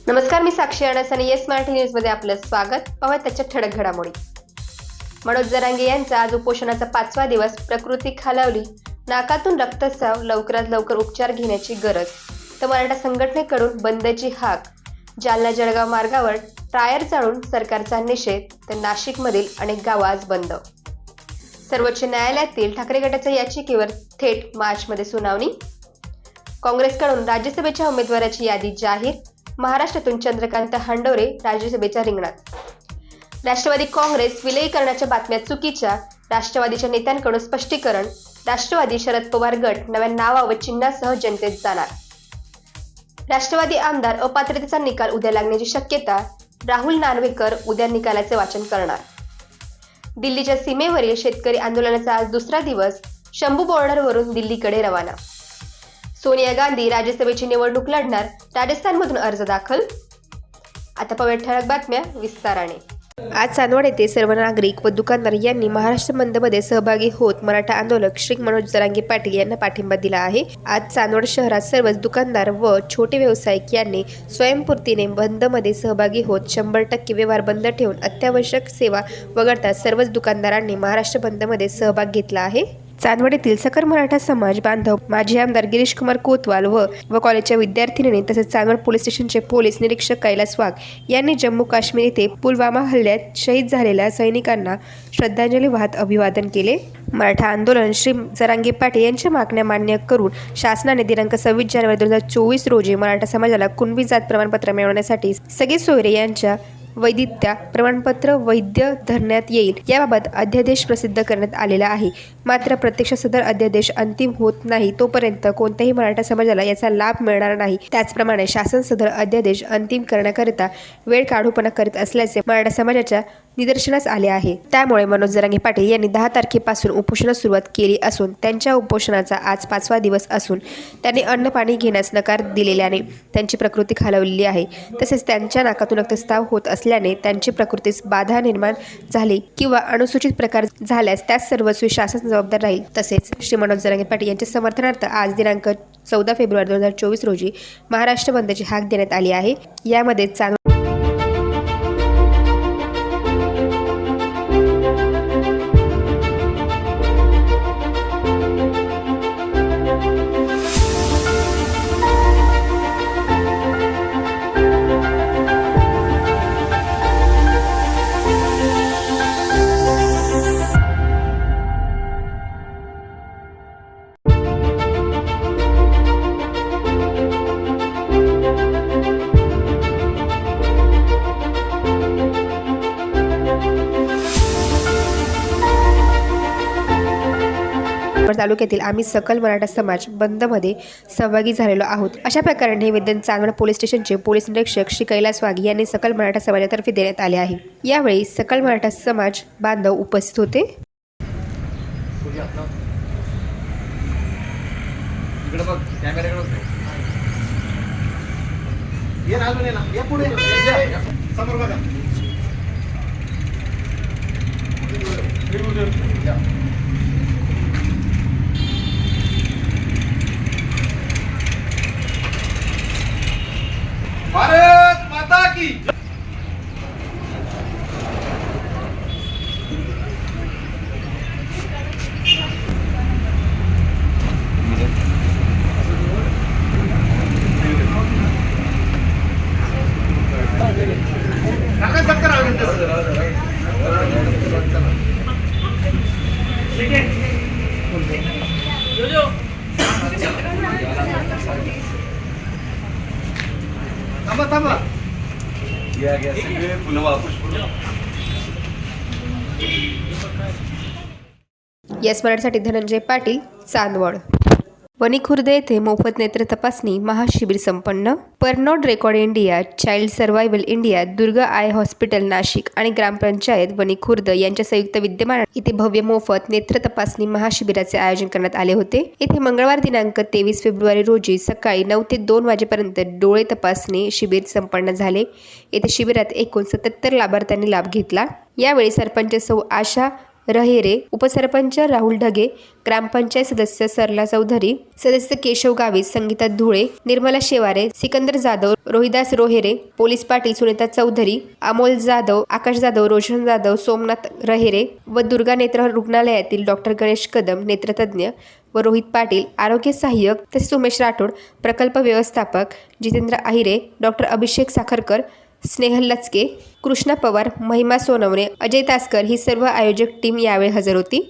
नमस्कार, मी साक्षी अडस आणि येस मराठी न्यूजमध्ये आपलं स्वागत. पाहूया त्याच्या ठळक घडामोडी. मनोज जरांगे यांचा आज उपोषणाचा 5वा दिवस. प्रकृती खालावली, नाकातून रक्तस्राव, लवकरात लवकर उपचार घेण्याची गरज. तर मराठा संघटनेकडून बंदची हाक. जालना जळगाव मार्गावर टायर जाळून सरकारचा निषेध. तर नाशिकमधील अनेक गावं आज बंद. सर्वोच्च न्यायालयातील ठाकरे गटाच्या याचिकेवर थेट मार्चमध्ये सुनावणी. काँग्रेसकडून राज्यसभेच्या उमेदवाराची यादी जाहीर. महाराष्ट्रातून चंद्रकांत हंडोरे राज्यसभेच्या रिंगणात. राष्ट्रवादी काँग्रेस विलयीकरणाच्या बातम्या चुकीच्या. राष्ट्रवादीच्या नेत्यांकडून स्पष्टीकरण. राष्ट्रवादी शरद पवार गट नव्या नावा व चिन्हासह जनतेत जाणार. राष्ट्रवादी आमदार अपात्रतेचा निकाल उद्या लागण्याची शक्यता. राहुल नार्वेकर उद्या निकालाचे वाचन करणार. दिल्लीच्या सीमेवरील शेतकरी आंदोलनाचा आज दुसरा दिवस. शंभू बॉर्डरवरून दिल्लीकडे रवाना. सोनिया गांधी राज्यसभेची निवडणूक लढणार. राजस्थानमधून अर्ज दाखल. आता पाहूया ठळक बातम्या विस्ताराने. आज चांदवड येथे सर्व नागरिक व दुकानदार यांनी महाराष्ट्र बंदमध्ये सहभागी होत मराठा आंदोलक श्री मनोज जरांगे पाटील यांना पाठिंबा दिला आहे. आज चांदवड शहरात सर्वच दुकानदार व छोटे व्यावसायिक यांनी स्वयंस्फूर्तीने बंदमध्ये सहभागी होत 100% व्यवहार बंद ठेवून अत्यावश्यक सेवा वगळता सर्वच दुकानदारांनी महाराष्ट्र बंदमध्ये सहभाग घेतला आहे. चांदवड येथील सकल मराठा समाज बांधव, माजी आमदार गिरीश कुमार कोतवाल व कॉलेजच्या विद्यार्थिनींनी तसेच चांदवड पोलीस स्टेशनचे पोलीस निरीक्षक कैलास वाघ यांनी जम्मू काश्मीर येथे पुलवामा हल्ल्यात शहीद झालेल्या सैनिकांना श्रद्धांजली वाहत अभिवादन केले. मराठा आंदोलन श्री जरांगे पाटील यांच्या मागण्या मान्य करून शासनाने दिनांक 26 जानेवारी 2024 रोजी मराठा समाजाला कुणबी जात प्रमाणपत्र मिळवण्यासाठी सगळे सोयरे यांच्या वैधता प्रमाणपत्र वैध धरण्यात येईल याबाबत अध्यादेश प्रसिद्ध करण्यात आलेला आहे. मात्र प्रत्यक्ष सदर अध्यादेश अंतिम होत नाही तोपर्यंत कोणत्याही मराठा समाजाला याचा लाभ मिळणार नाही. त्याचप्रमाणे शासन सदर अध्यादेश अंतिम करण्याकरिता वेळ काढूपणा करीत असल्याचे मराठा समाजाच्या निदर्शनास आले आहे. त्यामुळे मनोज जरांगे पाटील यांनी 10 तारखेपासून उपोषणास सुरुवात केली असून त्यांच्या उपोषणाचा आज 5वा दिवस असून त्यांनी अन्न पाणी घेण्यास नकार दिलेल्याने त्यांची प्रकृती खालावलेली आहे. तसेच त्यांच्या नाकातून रक्तस्राव होत असल्याने त्यांची प्रकृतीस बाधा निर्माण झाली किंवा अनुसूचित प्रकार झाल्यास त्यास सर्वस्वी शासन जबाबदार राहील. तसेच श्री मनोज जरांगे पाटील यांच्या समर्थनार्थ आज दिनांक 14 फेब्रुवारी 2024 रोजी महाराष्ट्र बंदची हाक देण्यात आली आहे. यामध्ये तालुक्यातील आम्ही सकल मराठा समाज बंदमध्ये सहभागी झालेलो आहोत. अशा प्रकारे निवेदन चांदवड पोलीस स्टेशनचे पोलीस निरीक्षक श्री कैलास वाघ यांनी सकल मराठा समाजातर्फे देण्यात आले आहे. यावेळी सकल मराठा समाज बांधव उपस्थित होते. भारत माता की थांबा येस मराठीसाठी धनंजय पाटील, चांदवड. वणी खुर्द येथे मोफत नेत्र तपासणी महाशिबिर संपन्न. Pernod Ricard India, Child Survival India, Durga Eye Hospital Nashik आणि ग्रामपंचायत वणी खुर्द यांच्या संयुक्त विद्यमानाने इथे भव्य मोफत नेत्र तपासणी महाशिबिराचे आयोजन करण्यात आले होते. येथे मंगळवार दिनांक 23 फेब्रुवारी रोजी सकाळी 9 ते 2 वाजेपर्यंत डोळे तपासणी शिबिर संपन्न झाले. येथे शिबिरात एकूण 77 लाभार्थ्यांनी लाभ घेतला. यावेळी सरपंच सौ आशा रहेरे, उपसरपंच राहुल ढगे, ग्रामपंचायत सदस्य सरला चौधरी, सदस्य केशव गावित, संगीता धुळे, निर्मला शेवारे, सिकंदर जाधव, रोहिदास रोहेरे, पोलीस पाटील सुनीता चौधरी, अमोल जाधव, आकाश जाधव, रोशन जाधव, सोमनाथ रहेरे व दुर्गा नेत्र रुग्णालयातील डॉक्टर गणेश कदम, नेत्रतज्ञ व रोहित पाटील, आरोग्य सहाय्यक, तसेच उमेश राठोड, प्रकल्प व्यवस्थापक, जितेंद्र आहिरे, डॉक्टर अभिषेक साखरकर, स्नेहल लचके, कृष्णा पवार, महिमा सोनवणे, अजय तासकर ही सर्व आयोजक टीम यावेळी हजर होती.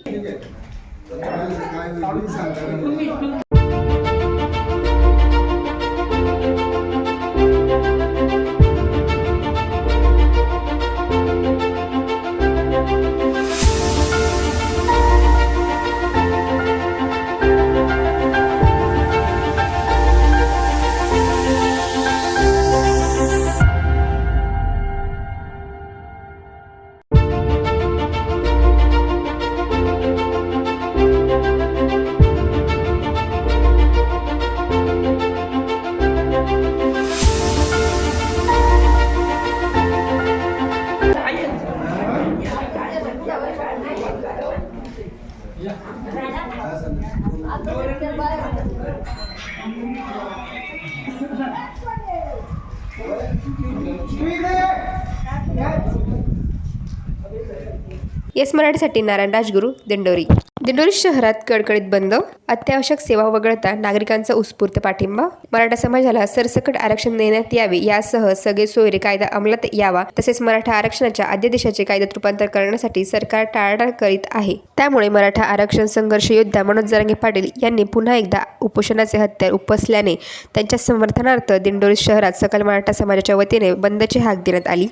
येस मराठीसाठी नारायण राजगुरू, दिंडोरी. दिंडोरी शहरात कडकडीत बंद, अत्यावश्यक सेवा वगळता नागरिकांचा उत्स्फूर्त पाठिंबा. मराठा समाजाला सरसकट आरक्षण देण्यात यावे यासह सगळे सोयरे कायदा अंमलात यावा, तसेच मराठा आरक्षणाच्या अध्यादेशाचे कायद्यात रूपांतर करण्यासाठी सरकार टाळाटाळ करीत आहे. त्यामुळे मराठा आरक्षण संघर्ष योद्धा मनोज जरांगे पाटील यांनी पुन्हा एकदा उपोषणाचे हत्यार उपसल्याने त्यांच्या समर्थनार्थ दिंडोरी शहरात सकल मराठा समाजाच्या वतीने बंदची हाक देण्यात आली.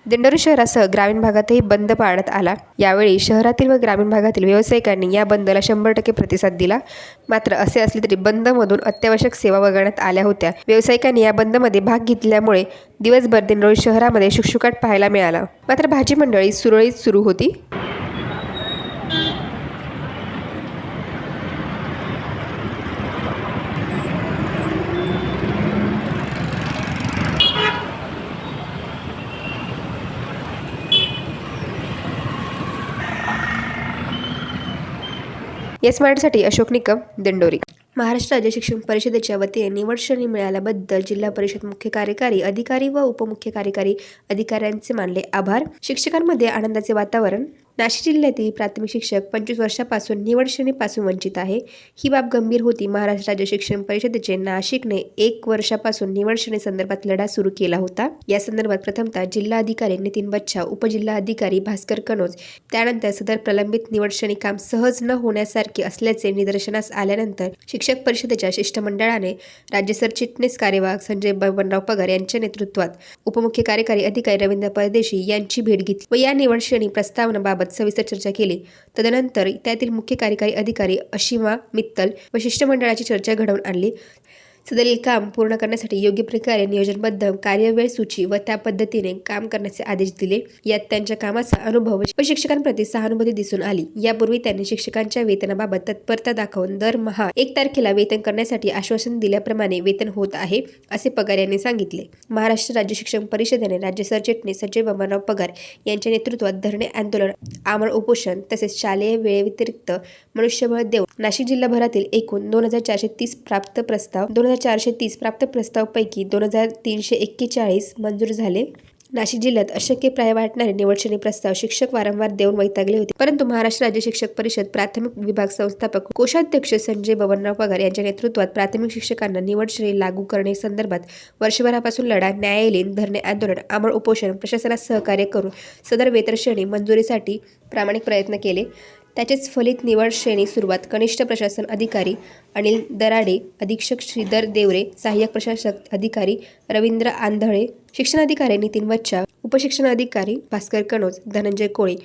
दिंडोरी शहरासह ग्रामीण भागातही बंद पाळण्यात आला. यावेळी शहरातील व ग्रामीण भागातील व्यावसायिकांनी या बंदला 100% प्रतिसाद दिला. मात्र असे असले तरी बंदमधून अत्यावश्यक सेवा वगळण्यात आल्या होत्या. व्यावसायिकांनी या बंदमध्ये भाग घेतल्यामुळे दिवसभर दिंडोरी शहरामध्ये शुकशुकाट पाहायला मिळाला. मात्र भाजी मंडळी सुरळीत सुरू होती. येस मराठीसाठी अशोक निकम, दिंडोरी. महाराष्ट्र राज्य शिक्षण परिषदेच्या वतीने निवड श्रेणी मिळाल्याबद्दल जिल्हा परिषद मुख्य कार्यकारी अधिकारी व उपमुख्य कार्यकारी अधिकाऱ्यांचे मानले आभार. शिक्षकांमध्ये आनंदाचे वातावरण. नाशिक जिल्ह्यातील प्राथमिक शिक्षक 25 वर्षापासून निवड श्रेणीपासून वंचित आहे. ही बाब गंभीर होती. महाराष्ट्र राज्य शिक्षण परिषदेचे नाशिकने 1 वर्षापासून निवड श्रेणी संदर्भात लढा सुरू केला होता. या संदर्भात प्रथमतः जिल्हाधिकारी नितीन बच्छाव, उपजिल्हाधिकारी भास्कर कनोज, त्यानंतर सदर प्रलंबित निवड श्रेणी काम सहज न होण्यासारखे असल्याचे निदर्शनास आल्यानंतर शिक्षक परिषदेच्या शिष्टमंडळाने राज्य सरचिटणीस कार्यवाहक संजय बबनराव पगार यांच्या नेतृत्वात उपमुख्य कार्यकारी अधिकारी रवींद्र परदेशी यांची भेट घेतली व या निवड श्रेणी प्रस्तावनाबाबत सविस्तर चर्चा केली. तदनंतर त्यातील मुख्य कार्यकारी अधिकारी अशिमा मित्तल व शिष्टमंडळाची चर्चा घडवून आणली. सदरील काम पूर्ण करण्यासाठी योग्य प्रकारे नियोजनबद्ध कार्यवेळ सूची व त्या पद्धतीने काम करण्याचे आदेश दिले. यात त्यांच्या कामाचा अनुभव व शिक्षकांप्रती सहानुभूती दिसून आली. यापूर्वी त्यांनी शिक्षकांच्या वेतनाबाबत तत्परता दाखवून दरमहा 1 तारखेला वेतन करण्यासाठी आश्वासन दिल्याप्रमाणे वेतन होत आहे, असे पगार यांनी सांगितले. महाराष्ट्र राज्य शिक्षण परिषदेने राज्य सरचिटणीस संजय बबनराव पगार यांच्या नेतृत्वात धरणे आंदोलन, आमरण उपोषण तसेच शालेय वेळेव्यतिरिक्त मनुष्यबळ देऊन नाशिक जिल्हाभरातील एकूण 2430 प्राप्त प्रस्ताव 2430 प्राप्त प्रस्तावपैकी 2341 मंजूर झाले. नाशिक जिल्ह्यात अशक्यप्राय वाटणारे निवडश्रेणी प्रस्ताव शिक्षक वारंवार देऊन वैतागले होते. परंतु महाराष्ट्र राज्य शिक्षक परिषद प्राथमिक विभाग संस्थापक कोषाध्यक्ष संजय बबनराव पगार यांच्या नेतृत्वात प्राथमिक शिक्षकांना निवड श्रेणी लागू करणे संदर्भात वर्षभरापासून लढा, न्यायालयीन धरणे आंदोलन, आमरण उपोषण, प्रशासनास सहकार्य करून सदर वेतन श्रेणी मंजुरीसाठी प्रामाणिक प्रयत्न केले. त्याचेच फलित निवड श्रेणी सुरुवात कनिष्ठ प्रशासन अधिकारी अनिल दराडे, अधीक्षक श्रीधर देवरे, सहाय्यक प्रशासक अधिकारी रवींद्र आंधळे, शिक्षणाधिकारी नितीन बच्छाव, उपशिक्षणाधिकारी भास्कर कनोज, धनंजय कोळे,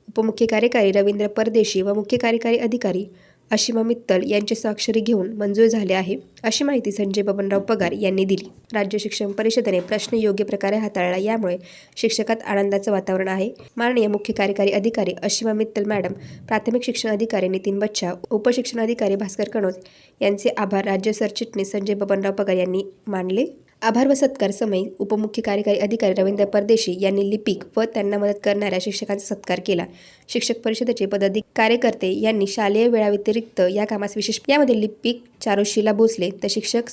उपमुख्य कार्यकारी रवींद्र परदेशी व मुख्य कार्यकारी अधिकारी अशिमा मित्तल यांचे स्वाक्षरी घेऊन मंजूर झाले आहे, अशी माहिती संजय बबनराव पगार यांनी दिली. राज्य शिक्षण परिषदेने प्रश्न योग्य प्रकारे हाताळला, यामुळे शिक्षकात आनंदाचं वातावरण आहे. माननीय मुख्य कार्यकारी अधिकारी अशिमा मित्तल मॅडम, प्राथमिक शिक्षण अधिकारी नितीन बच्छाव, उपशिक्षणाधिकारी भास्कर कनोज यांचे आभार राज्य सरचिटणीस संजय बबनराव पगार यांनी मानले. आभार व सत्कार समय उपमुख्य कार्यकारी अधिकारी रवींद्र परदेशी यांनी लिपिक व त्यांना मदत करणाऱ्या शिक्षकांचा सत्कार केला. शिक्षक परिषदेचे पदाधिकारी कार्यकर्ते यांनी शालेय वेळाव्यतिरिक्त या कामास विशेष यामध्ये लिपिक चारुशीला भोसले तर शिक्षक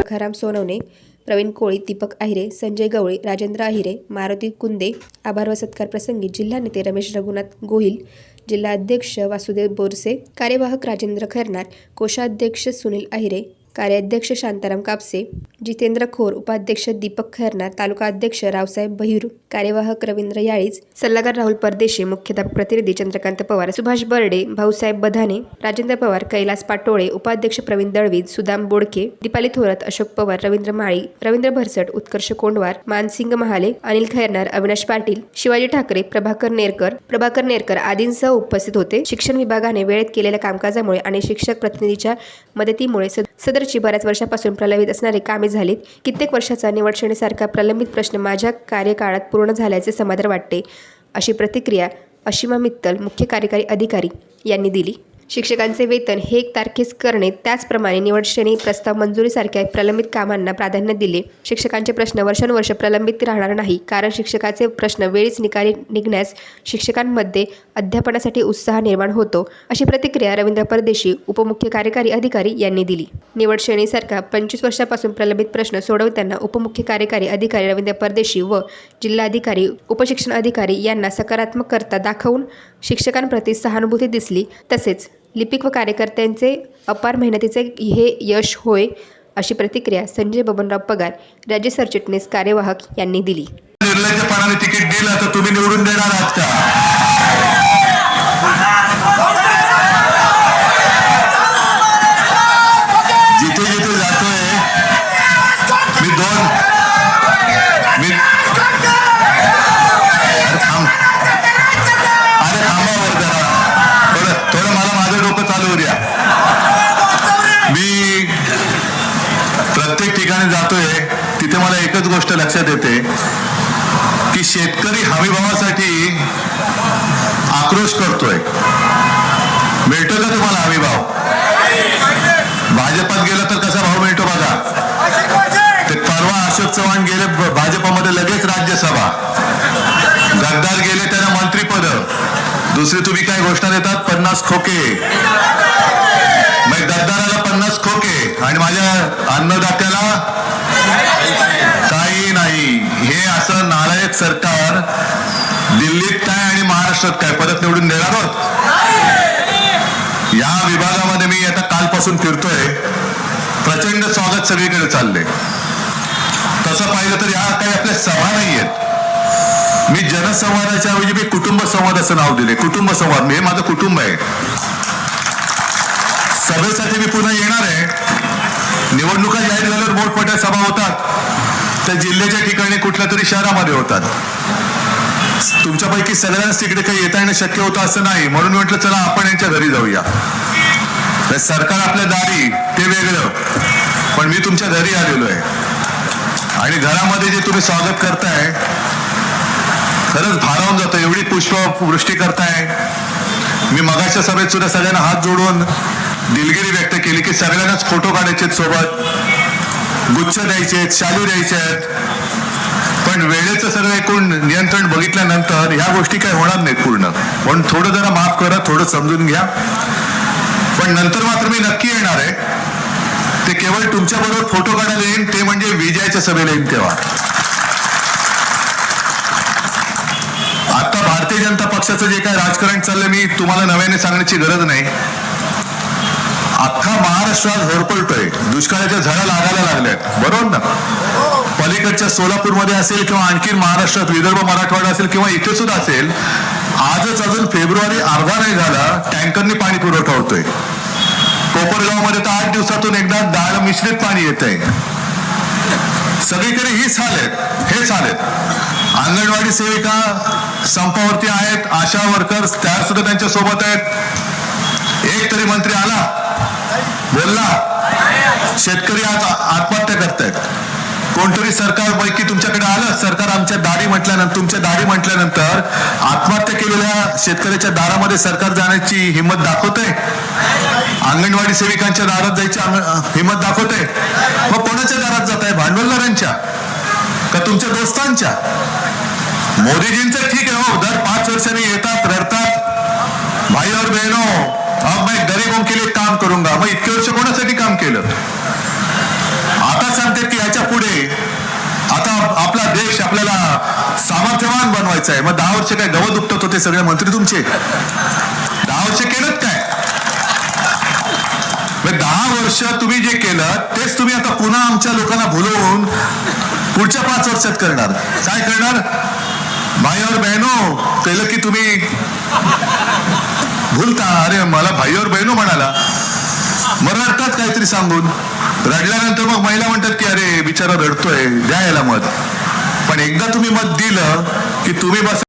खराम सोनवणे, प्रवीण कोळी, दीपक आहिरे, संजय गवळे, राजेंद्र आहिरे, मारुती कुंदे. आभार व सत्कार प्रसंगी जिल्हा नेते रमेश रघुनाथ गोहिल, जिल्हा अध्यक्ष वासुदेव बोरसे, कार्यवाहक राजेंद्र खैरनार, कोषाध्यक्ष सुनील आहिरे, कार्याध्यक्ष शांताराम कापसे, जितेंद्र खोर, उपाध्यक्ष दीपक खैरनार, तालुका अध्यक्ष रावसाहेब बहिर, कार्यवाहक रवींद्र याळीज, सल्लागार राहुल परदेशी, मुख्याध्यापक प्रतिनिधी चंद्रकांत पवार, सुभाष बर्डे, भाऊसाहेब बधाने, राजेंद्र पवार, कैलास पाटोळे, उपाध्यक्ष प्रवीण दळवी, सुदाम बोडके, दीपाली थोरात, अशोक पवार, रवींद्र माळी, रवींद्र भरसट, उत्कर्ष कोंडवार, मानसिंग महाले, अनिल खैरनार, अविनाश पाटील, शिवाजी ठाकरे, प्रभाकर नेरकर आदींसह उपस्थित होते. शिक्षण विभागाने वेळेत केलेल्या कामकाजामुळे आणि शिक्षक प्रतिनिधीच्या मदतीमुळे सदरची बऱ्याच वर्षापासून प्रलंबित असणारी कामे झालीत. कित्येक वर्षाचा निवडश्रेणीसारखा प्रलंबित प्रश्न माझ्या कार्यकाळात पूर्ण झाल्याचे समाधान वाटते, अशी प्रतिक्रिया अशिमा मित्तल, मुख्य कार्यकारी अधिकारी यांनी दिली. शिक्षकांचे वेतन हे 1 तारखेस करणे, त्याचप्रमाणे निवडश्रेणी प्रस्ताव मंजुरीसारख्या प्रलंबित कामांना प्राधान्य दिले. शिक्षकांचे प्रश्न वर्षानुवर्ष प्रलंबित राहणार नाही, कारण शिक्षकाचे प्रश्न वेळीच निकाली निघण्यास शिक्षकांमध्ये अध्यापनासाठी उत्साह निर्माण होतो, अशी प्रतिक्रिया रवींद्र परदेशी, उपमुख्य कार्यकारी अधिकारी यांनी दिली. निवडश्रेणीसारखा 25 वर्षापासून प्रलंबित प्रश्न सोडवताना उपमुख्य कार्यकारी अधिकारी रवींद्र परदेशी व जिल्हाधिकारी, उपशिक्षण अधिकारी यांना सकारात्मकता दाखवून शिक्षकांप्रती सहानुभूती दिसली. तसेच लिपिक व कार्यकर्त्यांचे अपार मेहनतीचे हे यश होय, अशी प्रतिक्रिया संजय बबनराव पगार, राज्य सरचिटणीस कार्यवाहक यांनी दिली. निर्लज्जपणाने तिकीट दिलं तर तुम्ही निवडून देणार आहात का? जिथे जिथे जातोय थोडं मला माझं डोकं चालू द्या. मी प्रत्येक ठिकाणी जातोय तिथे मला एकच गोष्ट लक्षात येते की शेतकरी हमीभावासाठी आक्रोश करतोय. मिळतो का तुम्हाला हमीभाव? भाजपात गेलं तर कसा भाव मिळतो बघा. ते परवा अशोक चव्हाण गेले भाजपामध्ये, लगेच राज्यसभा. गद्दार गेले त्यांना मंत्रीपद. दुसरी तुम्ही काय घोषणा देतात? 50 खोके. मग गद्दाराला 50 खोके आणि माझ्या अन्नदात्याला काही नाही. हे असं नालायक सरकार दिल्लीत काय आणि महाराष्ट्रात काय परत निवडून देणार आहोत? या विभागामध्ये मी आता कालपासून फिरतोय. प्रचंड स्वागत सगळीकडे चालले. तसं पाहिलं तर या काही आपल्या सभा नाही आहेत. मी जनसंवादाच्या ऐवजी मी कुटुंब संवाद असं नाव दिले. कुटुंब संवाद, हे माझं कुटुंब आहे. सभेसाठी मी पुन्हा येणार आहे. निवडणुका जाहीर झाल्यावर मोठमोठ्या सभा होतात, त्या जिल्ह्याच्या ठिकाणी कुठल्या तरी शहरामध्ये होतात. तुमच्यापैकी सगळ्यांनाच तिकडे काही येता येणं शक्य होतं असं नाही, म्हणून म्हटलं चला आपण यांच्या घरी जाऊया. सरकार आपल्या दारी ते वेगळं, पण मी तुमच्या घरी आलेलो आहे आणि घरामध्ये जे तुम्ही स्वागत करताय खरंच भारावून जातं. एवढी पुष्पवृष्टी करताय. मी मगाच्या सभेत सुद्धा सगळ्यांना हात जोडून दिलगिरी व्यक्त केली की सगळ्यांनाच फोटो काढायचे सोबत, गुच्छ द्यायचे, शालू द्यायचे आहेत. पण वेळेचं सगळं एकूण नियंत्रण बघितल्यानंतर ह्या गोष्टी काही होणार नाहीत पूर्ण. म्हणून थोडं जरा माफ करा, थोडं समजून घ्या. पण नंतर मात्र मी नक्की येणार आहे. ते केवळ तुमच्या बरोबर फोटो काढायला येईन, ते म्हणजे विजयाच्या सभेला येईन तेव्हा. आता भारतीय जनता पक्षाचं जे काय राजकारण चाललंय मी तुम्हाला नव्याने सांगण्याची गरज नाही. अख्खा महाराष्ट्र आज होरपळतोय, दुष्काळाच्या झळा लागायला लागल्यात, बरोबर ना? पलीकडच्या सोलापूरमध्ये असेल किंवा आणखी महाराष्ट्रात विदर्भ मराठवाडा असेल किंवा इथे सुद्धा असेल, आजच अजून फेब्रुवारी अर्धा नाही झाला टँकरनी पाणी पुरवठा होतोय. कोपरगावमध्ये तर 8 दिवसातून एकदा डाळ मिश्रित पाणी येत आहे. सगळीकडे हीच हाल आहेत, हेच हाल आहेत. अंगणवाडी सेविका संपावरती आहेत, आशा वर्कर्स त्या सुद्धा त्यांच्या सोबत आहेत. एक तरी मंत्री आला बोलला शेतकरी आज आत्महत्या करतायत. कोणतरी सरकारपैकी तुमच्याकडे आलं, सरकार आमच्या दाढी म्हटल्यानंतर, तुमच्या दाढी म्हटल्यानंतर आत्महत्या केलेल्या शेतकऱ्याच्या दारामध्ये सरकार जाण्याची हिंमत दाखवतंय? अंगणवाडी सेविकांच्या दारात जायची हिंमत दाखवतंय? मग कोणाच्या दारात जात आहे? भांडवलदारांच्या का तुमच्या दोस्तांच्या? मोदीजींचं ठीक आहे हो, दर 5 वर्षांनी येतात, रडतात, भाई और बहनों अब मैं गरीबों के लिए काम करूंगा. मग इतके वर्ष कोणासाठी काम केलं? आता सांगते की याच्या पुढे आता आपला देश आपल्याला सामर्थ्यवान बनवायचा आहे. मग 10 वर्ष काय गवत उपटत होते सगळे मंत्री तुमचे? 10 वर्ष केलं काय? 10 वर्ष तुम्ही जे केलं तेच तुम्ही आता पुन्हा आमच्या लोकांना भुलवून पुढच्या 5 वर्षात करणार. काय करणार? भाई और बहनो केलं की तुम्ही भूलता. अरे मला भाई और बहनो म्हणाला, मग रडतात काहीतरी सांगून. रडल्यानंतर मग महिला म्हणतात की अरे बिचारा रडतोय, द्या याला मत. पण एकदा तुम्ही मत दिलं की तुम्ही बस.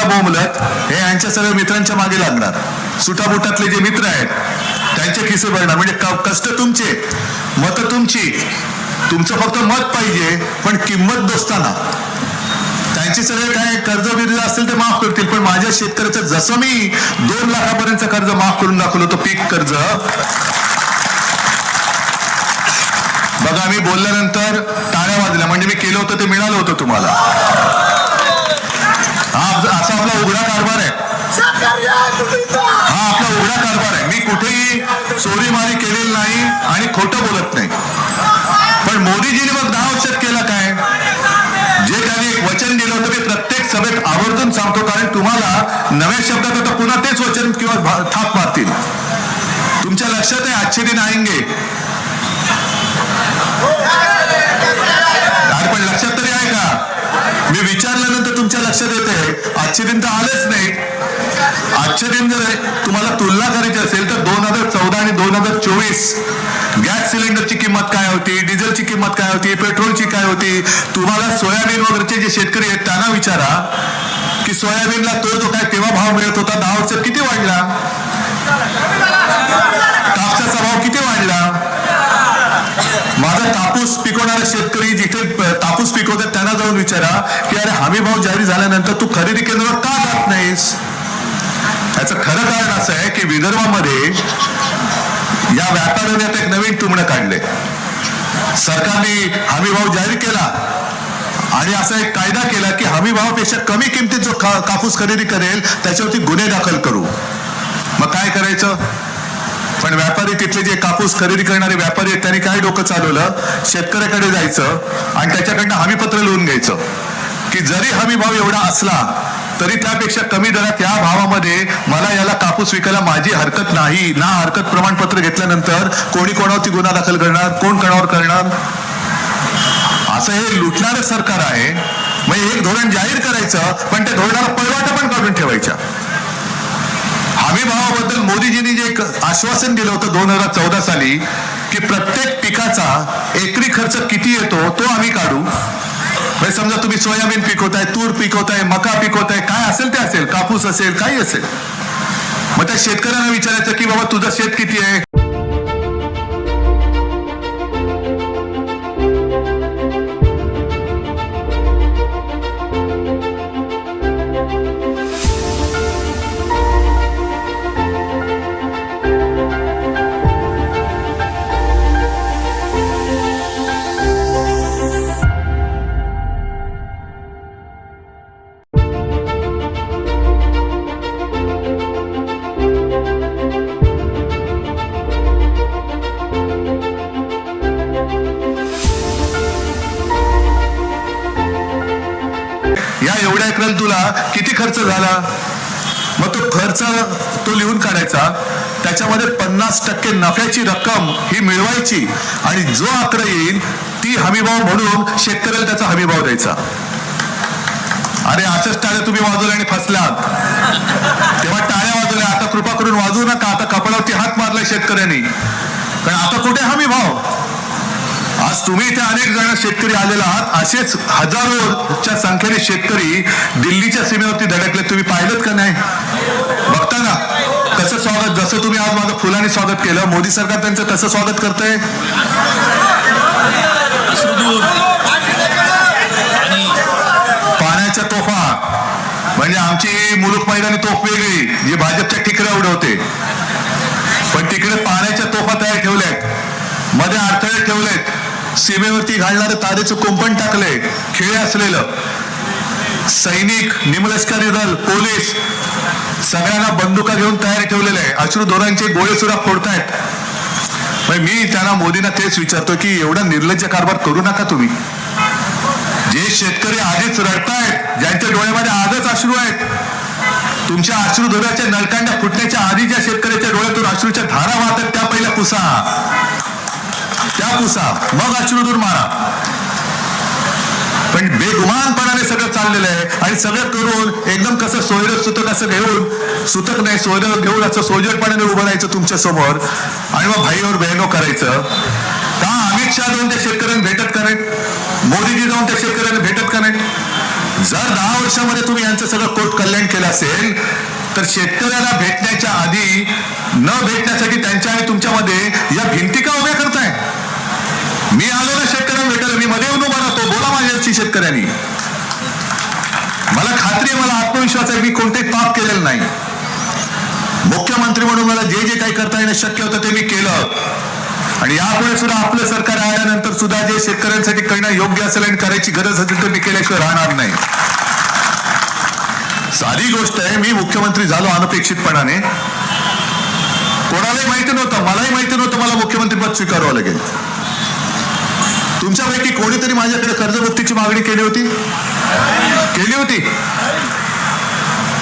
बोंबलत हे यांच्या सगळ्या मित्रांच्या मागे लागणार. सुटाबुटातले जे मित्र आहेत त्यांचे खिसे भरणार. म्हणजे कष्ट तुमचे, मत तुमची, तुमचं फक्त मत पाहिजे, पण किंमत दोस्ताना. त्यांचे सगळे काय कर्ज बिर्ज असेल ते माफ करतील, पण माझ्या शेतकऱ्याचं जसं मी 2 लाखापर्यंत कर्ज माफ करून दाखवलं होतं, पीक कर्ज, बघा मी बोलल्यानंतर टाळ्या वाजल्या, म्हणजे मी केलं होतं ते मिळालं होतं तुम्हाला. असा आपला उघडा कारभार आहे, हा आपला उघडा कारभार आहे. मी कुठेही चोरीमारी केलेली नाही आणि खोटं बोलत नाही. पण मोदीजीने मग 10 वर्षात केलं काय? जे त्यांनी एक वचन दिलं होतं ते प्रत्येक सभेत आवर्जून सांगतो, कारण तुम्हाला नव्या शब्दात आता पुन्हा तेच वचन किंवा थाप मारतील. तुमच्या लक्षात आहे अच्छे दिन आएंगे, पण लक्षात तरी आहे का? मी विचारल्यानंतर तुमच्या लक्षात येते आजचे दिन तर आलेच नाही. आजचे दिन जर तुम्हाला तुलना करायची असेल तर 2014 आणि 2024 गॅस सिलेंडरची किंमत काय होती, डिझेलची किंमत काय होती, पेट्रोलची काय होती. तुम्हाला सोयाबीन वगैरेचे जे शेतकरी आहेत त्यांना विचारा की सोयाबीनला तो काय तेव्हा भाव मिळत होता, 10 वर्षात किती वाढला? कापसाचा भाव किती वाढला? माझा कापूस पिकवणारा शेतकरी जिथे कापूस पिकवतात त्यांना जाऊन विचारा की अरे हमी भाव जारी झाल्यानंतर तू खरेदी केंद्रावर का जात नाहीस? याचं खरं कारण असं आहे की विदर्भामध्ये या व्यापाऱ्याने आता एक नवीन टुमणं काढले. सरकारने हमी भाव जारी केला आणि असा एक कायदा केला की हमी भावापेक्षा कमी किमतीत जो कापूस खरेदी करेल त्याच्यावरती गुन्हे दाखल करू. मग काय करायचं? पण व्यापारी तिथले जे कापूस खरेदी करणारे व्यापारी आहेत त्यांनी काय डोकं चालवलं? शेतकऱ्याकडे जायचं आणि त्याच्याकडनं हमी पत्र लिहून घ्यायचं की जरी हमी भाव एवढा असला तरी त्यापेक्षा कमी दरात या भावामध्ये मला याला कापूस विकायला माझी हरकत नाही. ना हरकत प्रमाणपत्र घेतल्यानंतर कोणी कोणावरती गुन्हा दाखल करणार, कोण कोणावर करणार? असं हे लुटणारं सरकार आहे. मग एक धोरण जाहीर करायचं पण त्या धोरणाला पळवाटा पण काढून ठेवायच्या. हमी भावाबद्दल मोदीजींनी जे एक आश्वासन दिलं होतं 2014 साली की प्रत्येक पिकाचा एकरी खर्च किती येतो तो आम्ही काढू. समजा तुम्ही सोयाबीन पिकवताय, तूर पिकवताय, मका पिकवताय, काय असेल ते असेल, कापूस असेल, काही असेल, मग त्या शेतकऱ्यांना विचारायचं की बाबा तुझं शेत किती आहे? कळेल तुला किती खर्च झाला. मग तो खर्च तो लिहून काढायचा, त्याच्यामध्ये 50% नफ्याची रक्कम ही मिळवायची आणि जो आकडा येईल ती हमीभाव म्हणून शेतकऱ्याला त्याचा हमीभाव द्यायचा. अरे असंच टाळ्या तुम्ही वाजवल्या आणि फसलात. तेव्हा टाळ्या वाजवल्या, आता कृपा करून वाजवू नका. आता कपाळावरती हात मारलाय शेतकऱ्यांनी, कारण आता कुठे हमीभाव. आज तुम्ही इथे अनेक जण शेतकरी आलेला आहात, असेच हजारोच्या संख्येने शेतकरी दिल्लीच्या सीमेवरती धडकले. तुम्ही पाहिलं का नाही? बघता ना कसं स्वागत, जसं तुम्ही आज माझं फुलांनी स्वागत केलं, मोदी सरकार त्यांचं कसं स्वागत करतंय. पाण्याच्या तोफा म्हणजे आमची मुलुक मैदानी तोफ वेगळी, जी भाजपच्या ठिकऱ्या उडवते, पण तिकडे पाण्याच्या तोफा तयार ठेवल्यात, मध्ये अडथळे ठेवलेत, सीमेवरती घालणारे तारेचं कुंपण टाकले, खेळे असलेलं. सैनिक, निमलष्करी दल, पोलीस सगळ्यांना बंदुका घेऊन तयार ठेवलेले आहे. अश्रुधोरांचे गोळे सुद्धा फोडतायत. मी त्यांना, मोदींना तेच विचारतो की एवढा निर्लज्ज कारभार करू नका तुम्ही. जे शेतकरी आधीच रडतायत, ज्यांच्या डोळ्यामध्ये आजच अश्रू आहेत, तुमच्या अश्रुधोराच्या नळकांड्या फुटण्याच्या आधी ज्या शेतकऱ्याच्या डोळ्यातून अश्रूच्या धारा वाहतात त्या पहिल्या पुसा, मग अश्रुधूर मारा. पण बेगुमानपणाने सगळं चाललेलं आहे आणि सगळं करून एकदम कसं सोयरं सुतक असं घेऊन, सुतक नाही सोयरं घेऊन असं सोजरपणाने उभं राहायचं तुमच्या समोर आणि मग भाईवर बहिणो करायचं. का अमित शहा जाऊन त्या शेतकऱ्यांना भेटत का नाहीत? मोदीजी जाऊन त्या शेतकऱ्यांना भेटत का नाहीत? जर 10 वर्षामध्ये तुम्ही यांचं सगळं कोट कल्याण केलं असेल तर शेतकऱ्याला भेटण्याच्या आधी न भेटण्यासाठी त्यांच्या आणि तुमच्यामध्ये या भिंती का उभ्या करताय? मी आलो ना शेतकऱ्यांना भेटायला, मी मध्ये येऊन उभा राहतो, बोला माझ्याशी शेतकऱ्यांनी. मला खात्री आहे, मला आत्मविश्वास आहे, मी कोणतेही पाप केलेलं नाही. मुख्यमंत्री म्हणून मला जे जे काही करता येणं शक्य होतं ते मी केलं आणि यापुढे सुद्धा आपलं सरकार आल्यानंतर सुद्धा जे शेतकऱ्यांसाठी करणं योग्य असेल आणि करायची गरज असेल तर मी केल्याशिवाय राहणार नाही. साधी गोष्ट आहे, मी मुख्यमंत्री झालो अनपेक्षितपणाने. कोणालाही माहिती नव्हतं, मलाही माहिती नव्हतं मला मुख्यमंत्रीपद स्वीकारावं लागेल. तुमच्यापैकी कोणीतरी माझ्याकडे कर्जमुक्तीची मागणी केली होती.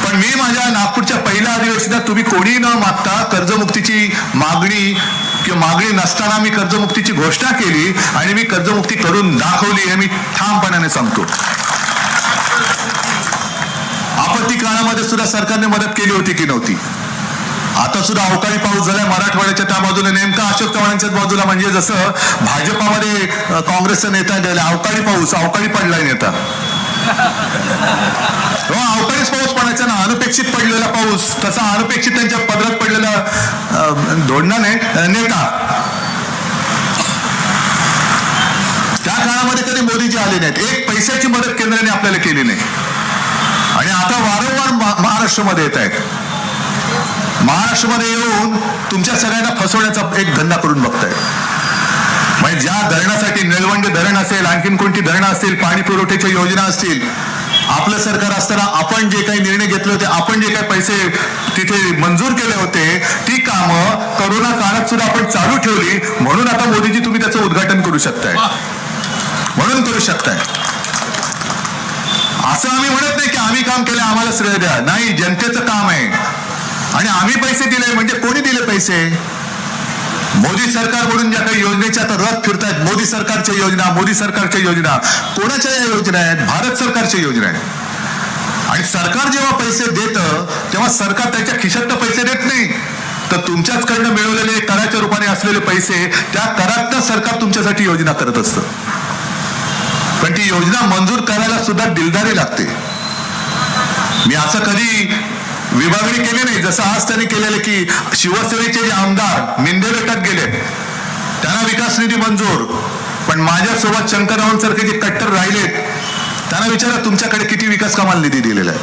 पण मी माझ्या नागपूरच्या पहिल्या अधिवेशनात तुम्ही कोणी न मागता कर्जमुक्तीची मागणी किंवा मागणी नसताना मी कर्जमुक्तीची घोषणा केली आणि मी कर्जमुक्ती करून दाखवली हे मी ठामपणाने सांगतो. आपत्ती काळामध्ये सुद्धा सरकारने मदत केली होती की नव्हती? आता सुद्धा अवकाळी पाऊस झालाय मराठवाड्याच्या त्या बाजूला, नेमका अशोक चव्हाणांच्याच बाजूला. म्हणजे जसं भाजपामध्ये काँग्रेसचा नेता गेला, अवकाळी पडलाय नेता. अवकाळीच पाऊस पडायचा ना, अनपेक्षित पडलेला पाऊस, तसा अनपेक्षित त्यांच्या पदरात पडलेला धोंडाने नेता. त्या काळामध्ये कधी मोदीजी आले नाहीत, एक पैशाची मदत केंद्राने आपल्याला केली नाही आणि आता वारंवार महाराष्ट्रामध्ये येत आहेत. महाराष्ट्रामध्ये येऊन तुमच्या सगळ्यांना फसवण्याचा एक धंदा करून बघताय. म्हणजे ज्या धरणासाठी, निळवंडे धरण असेल, आणखीन कोणती धरणं असतील, पाणी पुरवठ्याच्या योजना असतील, आपलं सरकार असताना आपण जे काही निर्णय घेतले होते, आपण जे काही पैसे तिथे मंजूर केले होते, ती कामं करोना काळात सुद्धा आपण चालू ठेवली. म्हणून आता मोदीजी तुम्ही त्याचं उद्घाटन करू शकताय, असं आम्ही म्हणत नाही की आम्ही काम केलं आम्हाला श्रेय द्या. नाही, जनतेचं काम आहे आणि आम्ही पैसे दिले. म्हणजे कोणी दिले पैसे? मोदी सरकार म्हणून ज्या काही योजनेच्या आता रथ फिरतायत, मोदी सरकारच्या योजना, कोणाच्या या योजना आहेत? भारत सरकारच्या योजना आहेत. आणि सरकार जेव्हा पैसे देतं तेव्हा सरकार त्याच्या खिशात पैसे देत नाही, तर तुमच्याचकडनं मिळवलेले कराच्या रूपाने असलेले पैसे, त्या करातनं सरकार तुमच्यासाठी योजना करत असतं. पण ती योजना मंजूर करायला सुद्धा दिलदारी लागते. मी असं कधी विभागणी केली नाही, जसं आज त्यांनी केलेलं की शिवसेनेचे जे आमदार मिंदे गटात गेले त्यांना विकास निधी मंजूर, पण माझ्यासोबत शंकररावांसारखे जे कट्टर राहिलेत त्यांना विचारा तुमच्याकडे किती विकास कामाला निधी दिलेला आहे.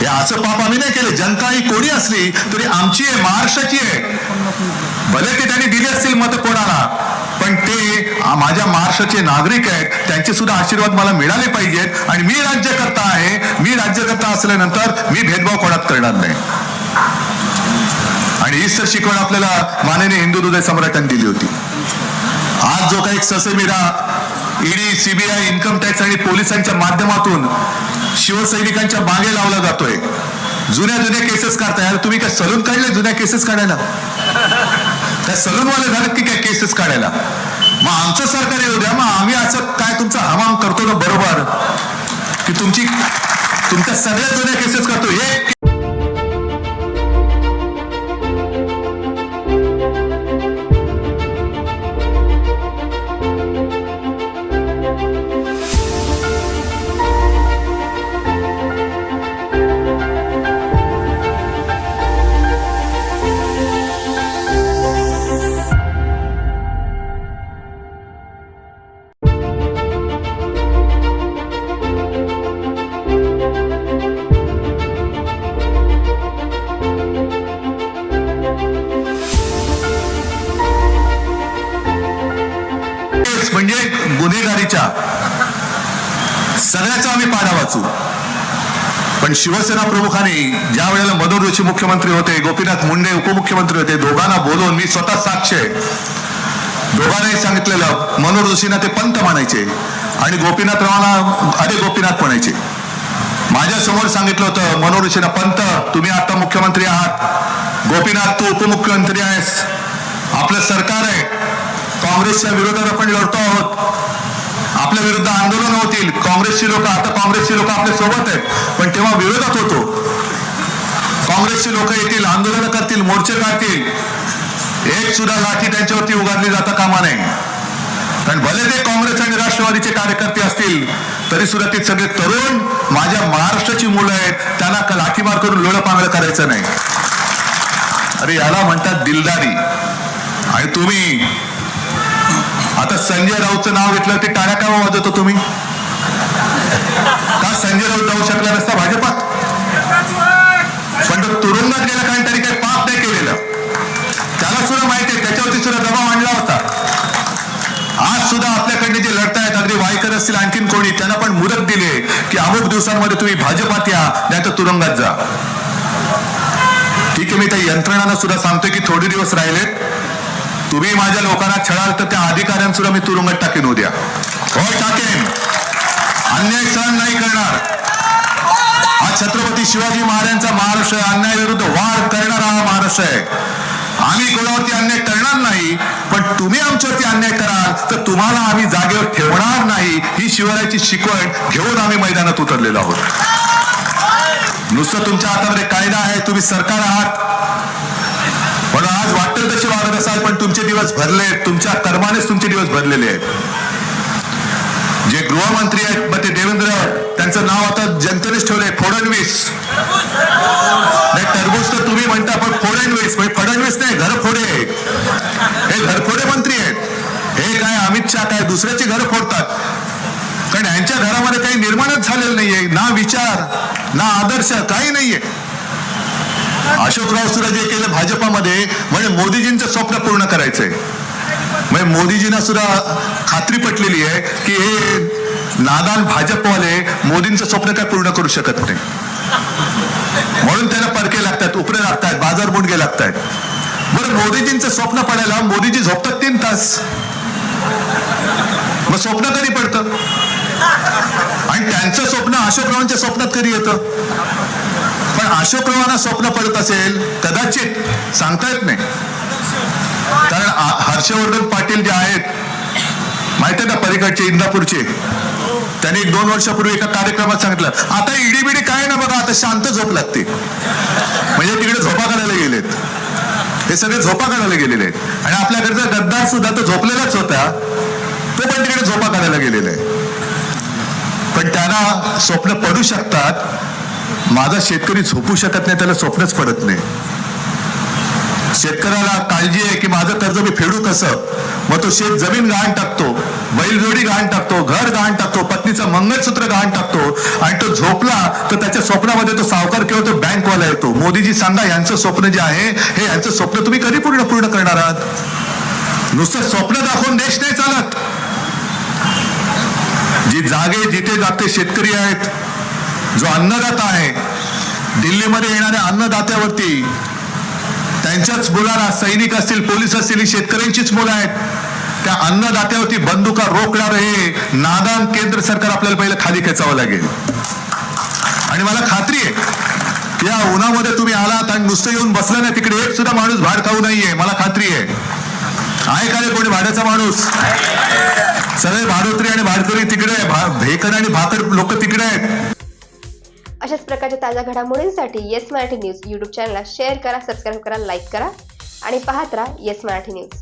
हे असं पाप आम्ही नाही केले. जनता ही कोणी असली तरी आमची आहे, महाराष्ट्राची आहे. भले ते त्यांनी दिले असतील मत कोणाला, पण ते माझ्या महाराष्ट्राचे नागरिक आहेत, त्यांचे सुद्धा आशीर्वाद मला मिळाले पाहिजेत. आणि मी राज्यकर्ता आहे, मी राज्यकर्ता असल्यानंतर मी भेदभाव कोणात करणार नाही. आणि हीच तर शिकवण आपल्याला माननीय हिंदू हृदय सम्राटांनी दिली होती. आज जो काही ससेमिरा ईडी, सीबीआय, इन्कम टॅक्स आणि पोलिसांच्या माध्यमातून शिवसैनिकांच्या मागे लावला जातोय, जुन्या केसेस काढताय. अरे तुम्ही काय सलून काढले जुन्या केसेस काढायला? त्या सलूनवाले झालेत की काय केसेस काढायला? मग आमचं सरकार येऊ द्या, मग आम्ही असं काय तुमचा हमाम करतो ना बरोबर की तुमच्या सगळ्या जुन्या केसेस करतो. एक म्हणजे गुन्हेगारीच्या सगळ्याचा आम्ही पाडा वाचू. पण शिवसेना प्रमुखांनी ज्या वेळेला मनोहर जोशी मुख्यमंत्री होते, गोपीनाथ मुंडे उपमुख्यमंत्री होते, दोघांना बोलवून मी स्वतः साक्ष आहे, दोघांनाही सांगितलेलं मनोहर जोशींना ते पंत म्हणायचे आणि गोपीनाथरावांना अरे गोपीनाथ म्हणायचे. माझ्या समोर सांगितलं होतं मनोहर जोशींना, पंत तुम्ही आता मुख्यमंत्री आहात, गोपीनाथ तू उपमुख्यमंत्री आहेस, आपलं सरकार आहे, काँग्रेसच्या विरोधात आपण लढतो आहोत, आपल्या विरुद्ध आंदोलन होतील, काँग्रेसची लोक आपल्या सोबत आहेत, पण तेव्हा विरोधात होतो, काँग्रेसची लोक येतील, आंदोलन करतील, मोर्चे काढतील, एक सुद्धा लाठी त्यांच्यावरती उगारली जाता कामा नये. कारण भले ते काँग्रेस आणि राष्ट्रवादीचे कार्यकर्ते असतील तरी सुद्धा ते सगळे तरुण माझ्या महाराष्ट्राची मुलं आहेत, त्यांना लाठीमार करून लोळं पांगळं करायचं नाही. अरे याला म्हणतात दिलदारी. आणि तुम्ही आता संजय राऊतचं नाव घेतलं, ते टाळ्या का वाजवतो तुम्ही? का संजय राऊत जाऊ शकला नसता भाजपात? पण तो तुरुंगात गेला कारण त्यांनी काही पाप नाही केलेलं, त्याला सुद्धा माहिती आहे, त्याच्यावरती सुद्धा दबाव आणला होता. आज सुद्धा आपल्याकडे जे लढतायत अगदी वायकर असतील आणखीन कोणी, त्यांना पण मुदत दिले की अमुक दिवसांमध्ये तुम्ही भाजपात या, नाही तर तुरुंगात जा. ठीक आहे, मी त्या यंत्रणांना सुद्धा सांगतोय की थोडे दिवस राहिलेत, तुम्ही माझ्या लोकांना छळाल तर त्या अधिकाऱ्यांना सुद्धा मी तुरुंगात टाकेन उद्या. होय टाकेन, अन्याय सहन नाही करणार. हा छत्रपती शिवाजी महाराजांचा महाराष्ट्र आहे, अन्यायाविरुद्ध वार करणारा हा महाराष्ट्र आहे. आम्ही कोणावरती अन्याय करणार नाही, पण तुम्ही आमच्यावरती अन्याय कराल तर तुम्हाला आम्ही जागेवर ठेवणार नाही, ही शिवरायाची शिकवण घेऊन आम्ही मैदानात उतरलेलो आहोत. नुसतं तुमच्या हातामध्ये कायदा आहे, तुम्ही सरकार आहात, पण आज वाटेल तसे वागत असाल, पण तुमचे दिवस भरले, तुमच्या कर्मानेच तुमचे दिवस भरलेले आहेत. जे गृहमंत्री आहेत मग ते देवेंद्र, त्यांचं नाव आता जनतेनेच ठेवलंय फडणवीस. नाही टरबूज तर तुम्ही म्हणता, पण फडणवीस म्हणजे फडणवीस नाही, घरफोडे. हे घरफोडे मंत्री आहेत. हे काय अमित शहा काय दुसऱ्याची घर फोडतात, कारण यांच्या घरामध्ये काही निर्माणच झालेलं नाहीये, ना विचार ना आदर्श काही नाहीये. अशोकराव सुद्धा जे केलं भाजपामध्ये म्हणजे मोदीजींचं स्वप्न पूर्ण करायचंय. म्हणजे मोदीजींना सुद्धा खात्री पटलेली आहे की हे नादान भाजपवाले मोदींचं स्वप्न काय पूर्ण करू शकत नाही, म्हणून त्यांना परके लागतात, उपरे लागतात, बाजार बुंडगे लागतात. बरं मोदीजींचं स्वप्न पडायला मोदीजी झोपतात 3 तास, मग स्वप्न कधी पडतं? आणि त्यांचं स्वप्न अशोकरावांच्या स्वप्नात कधी येतं? पण अशोकरावांना स्वप्न पडत असेल कदाचित, सांगता येत नाही. कारण हर्षवर्धन पाटील जे आहेत माहिती आहे ना, पलीकडचे इंदापूरचे, त्यांनी 1-2 वर्षापूर्वी एका कार्यक्रमात सांगितलं आता ईडीबीडी काय ना बघा, आता शांत झोप लागते. म्हणजे तिकडे झोपा काढायला गेलेत, हे सगळे झोपा काढायला गेलेले आहेत. आणि आपल्याकडचा गद्दार सुद्धा तो झोपलेलाच होता, तो पण तिकडे झोपा काढायला गेलेला आहे. पण त्यांना स्वप्न पडू शकतात, माझा शेतकरी झोपू शकत नाही, त्याला स्वप्नच पडत नाही. शेतकऱ्याला काळजी आहे की माझं कर्ज मी फेडू कसं, मग तो शेत जमीन गहाण टाकतो, बैलजोडी गहाण टाकतो, घर गहाण टाकतो, पत्नीचं मंगळसूत्र गहाण टाकतो, आणि तो झोपला तर त्याच्या स्वप्नामध्ये तो सावकार किंवा तो बँकवाला येतो. मोदीजी सांगा, यांचं स्वप्न जे आहे हे यांचं स्वप्न तुम्ही कधी पूर्ण करणार आहात? नुसतं स्वप्न दाखवून देश नाही चालत. जी जागे जिथे जागते शेतकरी आहेत, जो अन्नदाता आहे, दिल्लीमध्ये येणाऱ्या अन्नदात्यावरती त्यांच्याच मुलांना, सैनिक असतील पोलीस असतील, शेतकऱ्यांचीच मुलं आहेत, त्या अन्नदात्यावरती बंदुका रोखणार हे नादान केंद्र सरकार आपल्याला पहिलं खाली खेचावं लागेल. आणि मला खात्री आहे या उन्हामध्ये तुम्ही आलात आणि नुसतं येऊन बसलं नाही तिकडे, एक सुद्धा माणूस भाड खाऊ नाहीये, मला खात्री आहे का रे कोणी भाड्याचा माणूस? सगळे भाडोत्री आणि भाडकरी तिकडे आहे, भेकड आणि भाकड लोक तिकडे आहेत. अशाच प्रकारच्या ताज्या घडामोडींसाठी येस मराठी न्यूज यूट्यूब चॅनलला शेअर करा, सबस्क्राईब करा, लाईक करा आणि पाहत राहा येस मराठी न्यूज.